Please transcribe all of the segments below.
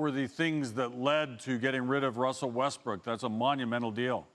were the things that led to getting rid of Russell Westbrook? That's a monumental deal.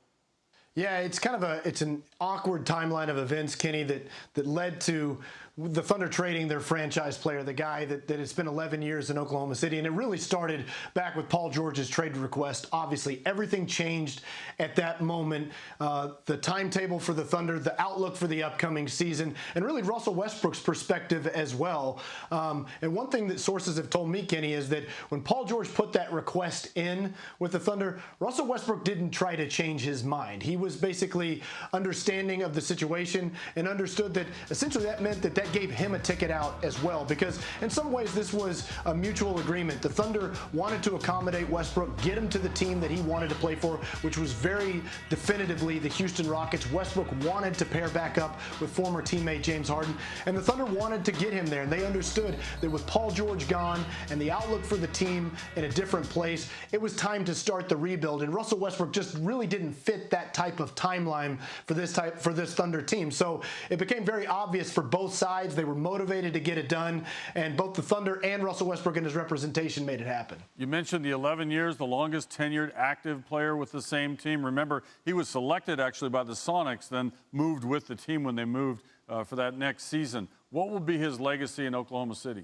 Yeah, it's kind of it's an awkward timeline of events, Kenny, that led to the Thunder trading their franchise player, the guy that had spent 11 years in Oklahoma City. And it really started back with Paul George's trade request. Obviously, everything changed at that moment. The timetable for the Thunder, the outlook for the upcoming season, and really Russell Westbrook's perspective as well. And one thing that sources have told me, Kenny, is that when Paul George put that request in with the Thunder, Russell Westbrook didn't try to change his mind. He was basically understanding of the situation and understood that essentially that meant that gave him a ticket out as well, because in some ways this was a mutual agreement. The Thunder wanted to accommodate Westbrook, get him to the team that he wanted to play for, which was very definitively the Houston Rockets. Westbrook wanted to pair back up with former teammate James Harden, and the Thunder wanted to get him there, and they understood that with Paul George gone and the outlook for the team in a different place, it was time to start the rebuild, and Russell Westbrook just really didn't fit that type of timeline for this Thunder team. So it became very obvious for both sides. They were motivated to get it done, and both the Thunder and Russell Westbrook and his representation made it happen. You mentioned the 11 years, the longest tenured active player with the same team. Remember, he was selected actually by the Sonics, then moved with the team when they moved for that next season. What will be his legacy in Oklahoma City?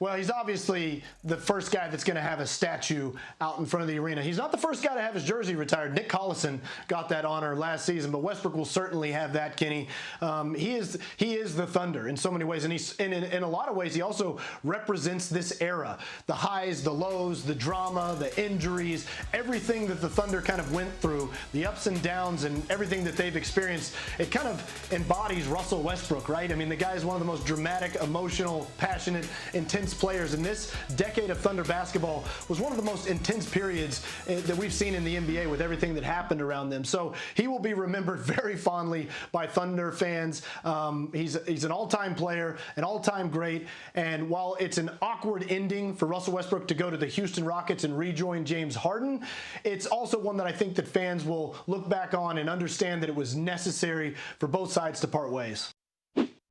Well, he's obviously the first guy that's going to have a statue out in front of the arena. He's not the first guy to have his jersey retired. Nick Collison got that honor last season, but Westbrook will certainly have that, Kenny. He is the Thunder in so many ways, and in a lot of ways he also represents this era. The highs, the lows, the drama, the injuries, everything that the Thunder kind of went through, the ups and downs and everything that they've experienced, it kind of embodies Russell Westbrook, right? I mean, the guy is one of the most dramatic, emotional, passionate, intense players, and this decade of Thunder basketball was one of the most intense periods that we've seen in the NBA with everything that happened around them. So he will be remembered very fondly by Thunder fans. He's an all-time player, an all-time great, and while it's an awkward ending for Russell Westbrook to go to the Houston Rockets and rejoin James Harden, it's also one that I think that fans will look back on and understand that it was necessary for both sides to part ways.